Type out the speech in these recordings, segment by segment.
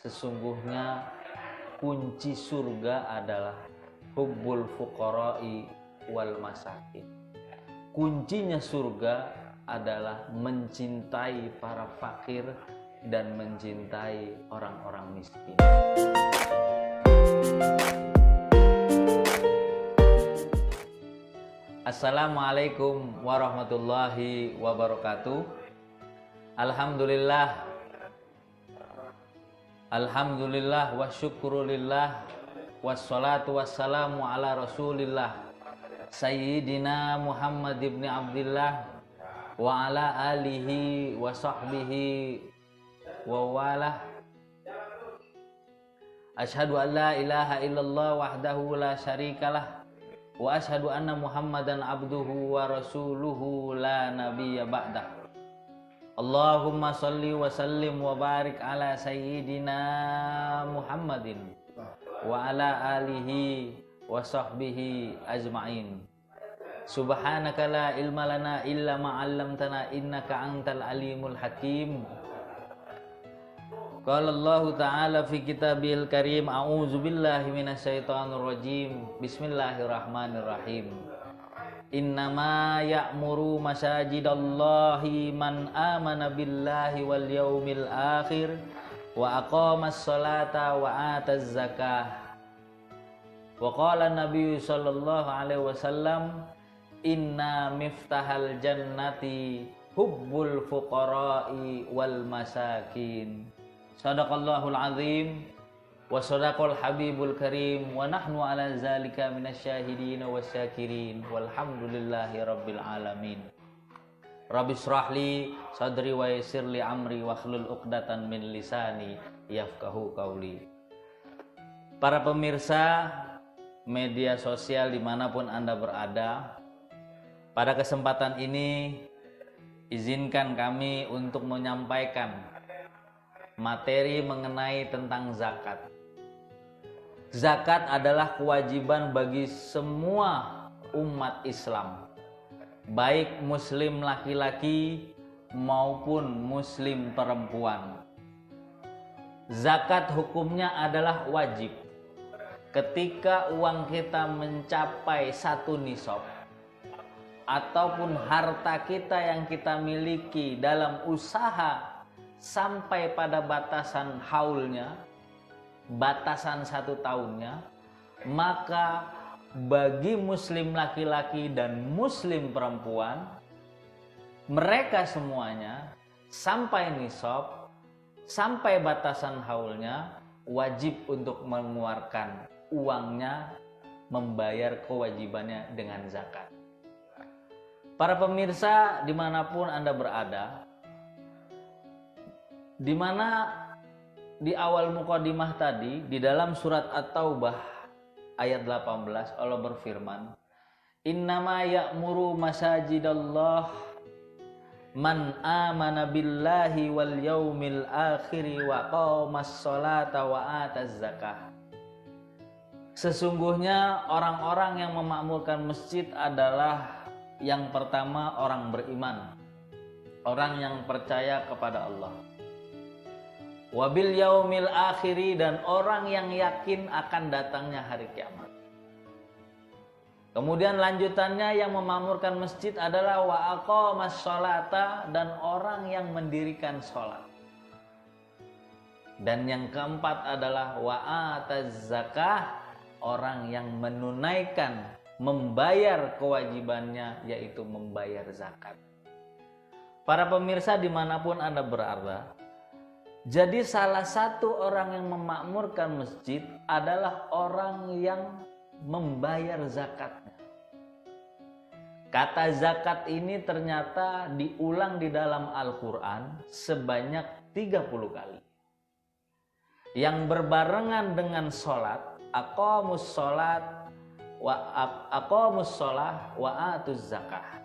Sesungguhnya kunci surga adalah hubbul fuqara'i wal masakin. Kuncinya surga adalah mencintai para fakir dan mencintai orang-orang miskin. Assalamualaikum warahmatullahi wabarakatuh. Alhamdulillah wa syukurulillah wassalatu wassalamu ala rasulillah Sayyidina Muhammad ibn Abdillah wa ala alihi wa sahbihi wa walah. Ashhadu an la ilaha illallah wahdahu la syarikalah wa ashhadu anna Muhammadan abduhu wa rasuluhu la nabiyya ba'dah. Allahumma salli wa sallim wa barik ala sayyidina Muhammadin wa ala alihi wa sahbihi ajma'in. Subhanaka la ilma lana illa ma 'allamtana innaka antal alimul hakim. Qala Allah ta'ala fi kitabil karim, a'udzu billahi minasyaitonir rajim. Bismillahirrahmanirrahim. Innama ya'muru masajidallahi man amana billahi wal yaumil akhir wa aqamas salata wa ataz zakah. Wa qala Nabi sallallahu alaihi wasallam, inna miftahal jannati hubbul fuqara'i wal masakin. Sadaqallahul azim wa sadaqal habibul karim wa nahnu ala zalika minasyahidin wasyakirin walhamdulillahi rabbil alamin. Rabbi shrahli sadri wa yassirli amri wa hlul uqdatan min lisani yafqahu qawli. Para pemirsa media sosial dimanapun Anda berada, pada kesempatan ini izinkan kami untuk menyampaikan materi mengenai tentang zakat. Zakat adalah kewajiban bagi semua umat Islam, baik muslim laki-laki maupun muslim perempuan. Zakat hukumnya adalah wajib. Ketika uang kita mencapai 1 nisab ataupun harta kita yang kita miliki dalam usaha sampai pada batasan haulnya, batasan 1 tahunnya, maka bagi muslim laki-laki dan muslim perempuan, mereka semuanya sampai nisab, sampai batasan haulnya, wajib untuk mengeluarkan uangnya, membayar kewajibannya dengan zakat. Para pemirsa dimanapun Anda berada, di mana di awal mukadimah tadi di dalam surat At-Taubah ayat 18 Allah berfirman, innama ya'muru masajidallah man amana billahi wal yaumil akhiri wa qaumas sholata wa ataz zakah. Sesungguhnya orang-orang yang memakmurkan masjid adalah yang pertama orang beriman, orang yang percaya kepada Allah. Wabil yaumil akhiri, dan orang yang yakin akan datangnya hari kiamat. Kemudian lanjutannya yang memakmurkan masjid adalah wa aqamas sholata, dan orang yang mendirikan sholat. Dan yang keempat adalah wa ataz zakah, orang yang menunaikan, membayar kewajibannya, yaitu membayar zakat. Para pemirsa dimanapun Anda berada, jadi salah satu orang yang memakmurkan masjid adalah orang yang membayar zakatnya. Kata zakat ini ternyata diulang di dalam Al-Quran sebanyak 30 kali. Yang berbarengan dengan sholat, aqamus sholat wa atuz zakah.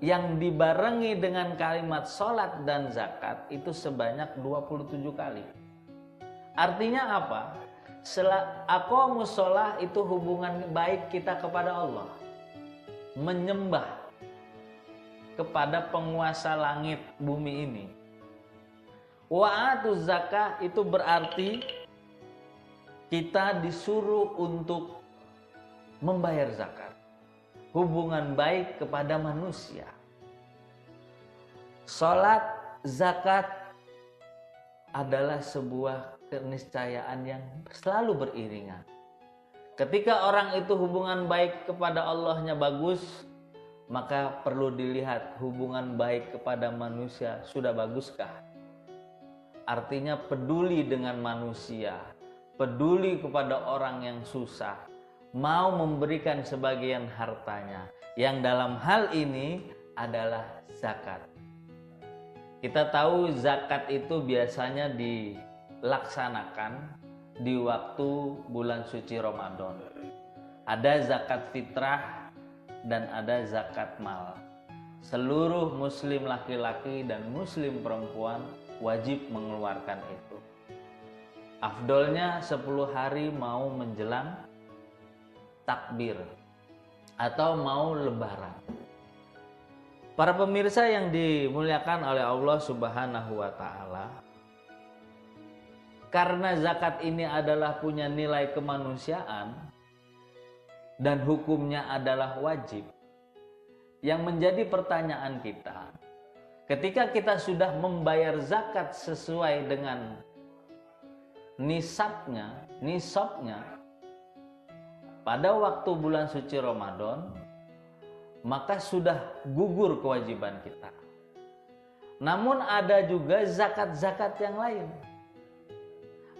Yang dibarengi dengan kalimat sholat dan zakat itu sebanyak 27 kali. Artinya apa? Aqamus sholat itu hubungan baik kita kepada Allah, menyembah kepada penguasa langit bumi ini. Wa'atuz zakah itu berarti kita disuruh untuk membayar zakat. Hubungan baik kepada manusia. Salat, zakat adalah sebuah keniscayaan yang selalu beriringan. Ketika orang itu hubungan baik kepada Allahnya bagus, maka perlu dilihat hubungan baik kepada manusia sudah baguskah? Artinya peduli dengan manusia, peduli kepada orang yang susah, mau memberikan sebagian hartanya, yang dalam hal ini adalah zakat. Kita tahu zakat itu biasanya dilaksanakan di waktu bulan suci Ramadan. Ada zakat fitrah dan ada zakat mal. Seluruh muslim laki-laki dan muslim perempuan wajib mengeluarkan itu. Afdolnya 10 hari mau menjelang takbir atau mau lebaran. Para pemirsa yang dimuliakan oleh Allah Subhanahu wa taala, karena zakat ini adalah punya nilai kemanusiaan dan hukumnya adalah wajib. Yang menjadi pertanyaan kita, ketika kita sudah membayar zakat sesuai dengan nisabnya pada waktu bulan suci Ramadan, maka sudah gugur kewajiban kita. Namun ada juga zakat-zakat yang lain.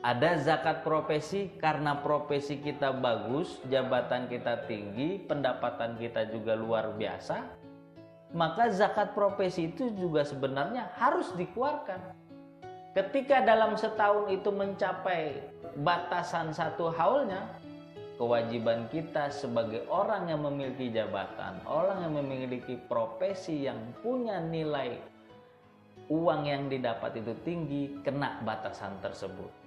Ada zakat profesi, karena profesi kita bagus, jabatan kita tinggi, pendapatan kita juga luar biasa, maka zakat profesi itu juga sebenarnya harus dikeluarkan. Ketika dalam setahun itu mencapai batasan 1 haulnya, kewajiban kita sebagai orang yang memiliki jabatan, orang yang memiliki profesi yang punya nilai uang yang didapat itu tinggi, kena batasan tersebut.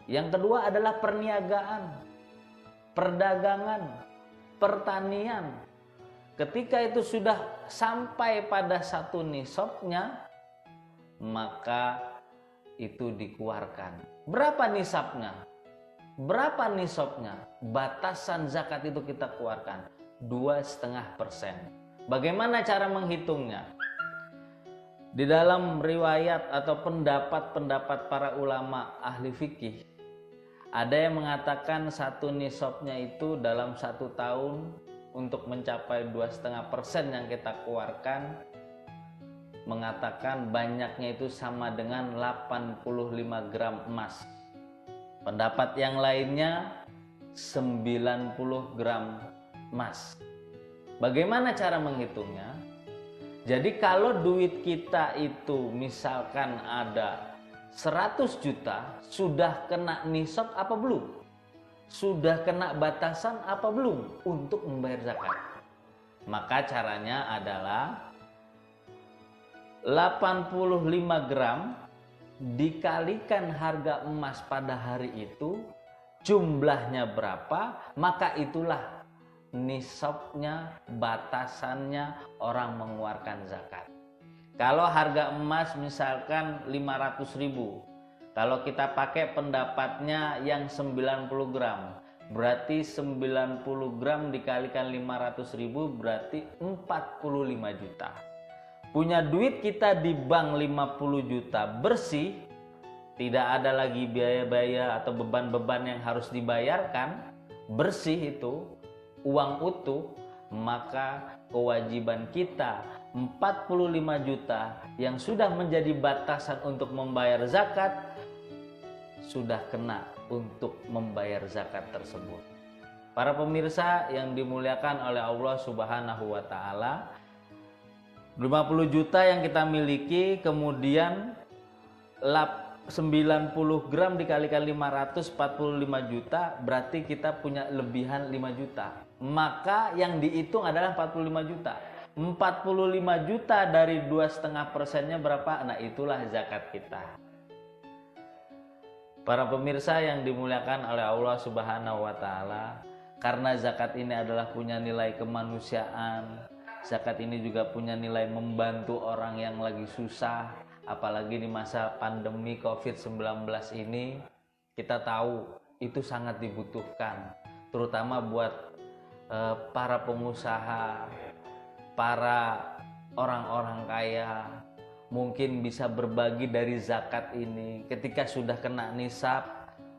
Yang kedua adalah perniagaan, perdagangan, pertanian. Ketika itu sudah sampai pada satu nisabnya, maka itu dikeluarkan. Berapa nisabnya? Berapa nisabnya? Batasan zakat itu kita keluarkan 2,5%. Bagaimana cara menghitungnya? Di dalam riwayat atau pendapat para ulama ahli fikih, ada yang mengatakan satu nisabnya itu dalam 1 tahun untuk mencapai 2,5% yang kita keluarkan, mengatakan banyaknya itu sama dengan 85 gram emas. Pendapat yang lainnya 90 gram emas. Bagaimana cara menghitungnya? Jadi kalau duit kita itu misalkan ada 100 juta, sudah kena nisab apa belum? Sudah kena batasan apa belum untuk membayar zakat? Maka caranya adalah 85 gram dikalikan harga emas pada hari itu, jumlahnya berapa, maka itulah nisabnya, batasannya orang mengeluarkan zakat. Kalau harga emas misalkan 500.000, kalau kita pakai pendapatnya yang 90 gram, berarti 90 gram dikalikan 500.000 berarti 45 juta. Punya duit kita di bank 50 juta bersih, tidak ada lagi biaya-biaya atau beban-beban yang harus dibayarkan, bersih itu, uang utuh, maka kewajiban kita 45 juta yang sudah menjadi batasan untuk membayar zakat, sudah kena untuk membayar zakat tersebut. Para pemirsa yang dimuliakan oleh Allah Subhanahu wa taala, 50 juta yang kita miliki, kemudian 90 gram dikalikan 545 juta, berarti kita punya lebihan 5 juta. Maka yang dihitung adalah 45 juta. 45 juta dari 2,5%-nya berapa? Nah, itulah zakat kita. Para pemirsa yang dimuliakan oleh Allah Subhanahu wa taala, karena zakat ini adalah punya nilai kemanusiaan, zakat ini juga punya nilai membantu orang yang lagi susah, apalagi di masa pandemi COVID-19 ini, kita tahu itu sangat dibutuhkan, terutama buat para pengusaha, para orang-orang kaya. Mungkin bisa berbagi dari zakat ini ketika sudah kena nisab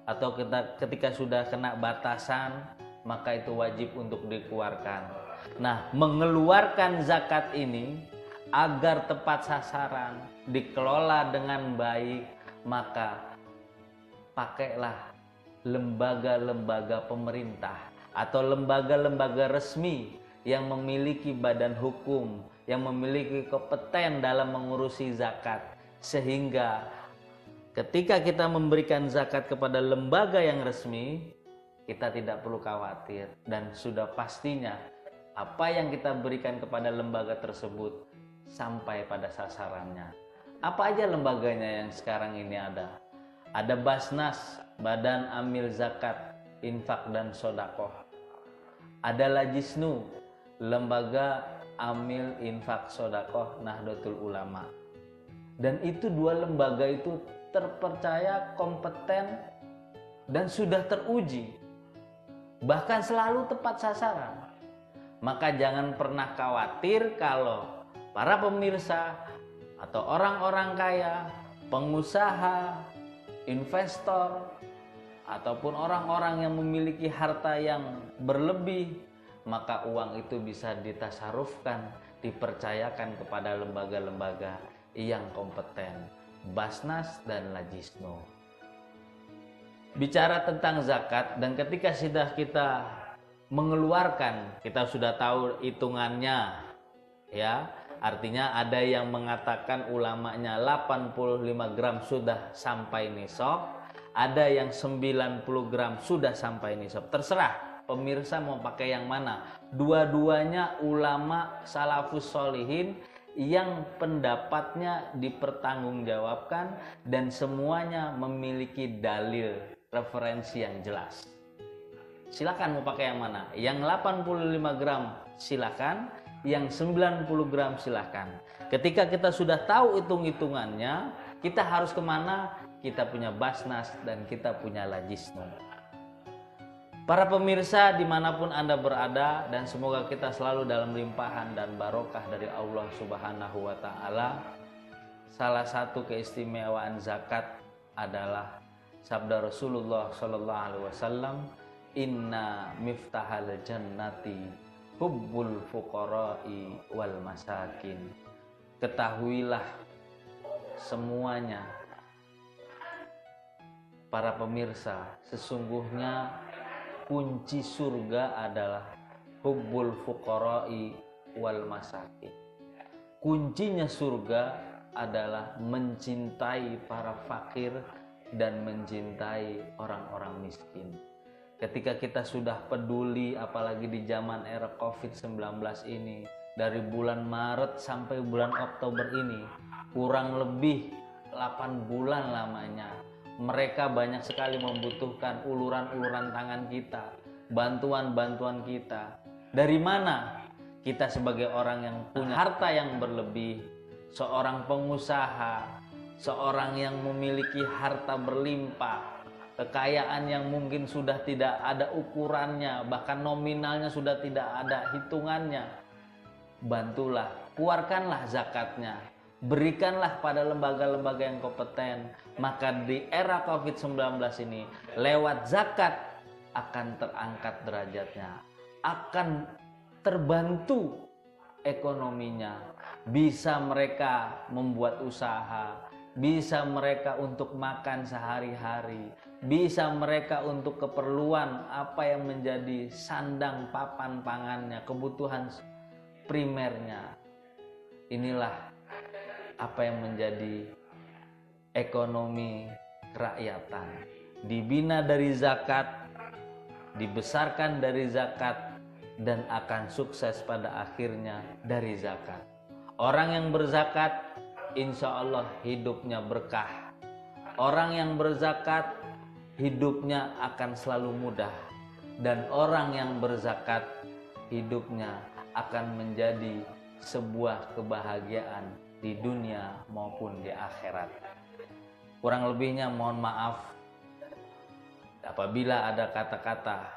atau ketika sudah kena batasan, maka itu wajib untuk dikeluarkan. Nah, mengeluarkan zakat ini agar tepat sasaran, dikelola dengan baik, maka pakailah lembaga-lembaga pemerintah atau lembaga-lembaga resmi yang memiliki badan hukum, yang memiliki kompeten dalam mengurusi zakat, sehingga ketika kita memberikan zakat kepada lembaga yang resmi, kita tidak perlu khawatir dan sudah pastinya apa yang kita berikan kepada lembaga tersebut sampai pada sasarannya. Apa aja lembaganya yang sekarang ini ada? Ada Basnas, Badan Amil Zakat, Infak dan Sodakoh. Ada Lajisnu, Lembaga Amil Infak Sodakoh Nahdlatul Ulama. Dan itu dua lembaga itu terpercaya, kompeten, dan sudah teruji, bahkan selalu tepat sasaran. Maka jangan pernah khawatir kalau para pemirsa atau orang-orang kaya, pengusaha, investor, ataupun orang-orang yang memiliki harta yang berlebih, maka uang itu bisa ditasarufkan, dipercayakan kepada lembaga-lembaga yang kompeten, Basnas dan Lajisnu. Bicara tentang zakat, dan ketika sudah kita mengeluarkan, kita sudah tahu hitungannya, ya. Artinya ada yang mengatakan ulamanya 85 gram sudah sampai nisab, ada yang 90 gram sudah sampai nisab. Terserah pemirsa mau pakai yang mana. Dua-duanya ulama salafus solihin yang pendapatnya dipertanggungjawabkan dan semuanya memiliki dalil referensi yang jelas. Silakan mau pakai yang mana. Yang 85 gram silakan, yang 90 gram silakan. Ketika kita sudah tahu hitung-hitungannya, kita harus kemana? Kita punya Basnas dan kita punya Lajisnu. Para pemirsa dimanapun Anda berada, dan semoga kita selalu dalam limpahan dan barokah dari Allah Subhanahu wa Ta'ala. Salah satu keistimewaan zakat adalah sabda Rasulullah Sallallahu Alaihi Wasallam, Inna miftahal jannati hubbul fuqara'i wal masakin. Ketahuilah semuanya, para pemirsa, sesungguhnya kunci surga adalah hubbul fuqara'i wal masakin. Kuncinya surga adalah mencintai para fakir dan mencintai orang-orang miskin. Ketika kita sudah peduli, apalagi di zaman era COVID-19 ini, dari bulan Maret sampai bulan Oktober ini, kurang lebih 8 bulan lamanya, mereka banyak sekali membutuhkan uluran-uluran tangan kita, bantuan-bantuan kita. Dari mana? Kita sebagai orang yang punya harta yang berlebih, seorang pengusaha, seorang yang memiliki harta berlimpah, kekayaan yang mungkin sudah tidak ada ukurannya, bahkan nominalnya sudah tidak ada hitungannya. Bantulah, keluarkanlah zakatnya, berikanlah pada lembaga-lembaga yang kompeten. Maka di era COVID-19 ini, lewat zakat akan terangkat derajatnya, akan terbantu ekonominya, bisa mereka membuat usaha, bisa mereka untuk makan sehari-hari, bisa mereka untuk keperluan apa yang menjadi sandang papan pangannya, kebutuhan primernya. Inilah apa yang menjadi ekonomi kerakyatan, dibina dari zakat, dibesarkan dari zakat, dan akan sukses pada akhirnya dari zakat. Orang yang berzakat insya Allah hidupnya berkah. Orang yang berzakat hidupnya akan selalu mudah. Dan orang yang berzakat hidupnya akan menjadi sebuah kebahagiaan di di dunia maupun di akhirat. Kurang lebihnya mohon maaf apabila ada kata-kata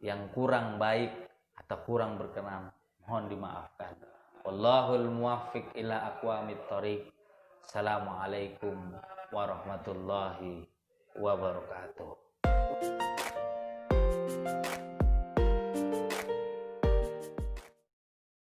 yang kurang baik atau kurang berkenan, mohon dimaafkan. Wallahul muwaffiq ila aqwamit thoriq. Assalamualaikum warahmatullahi wabarakatuh.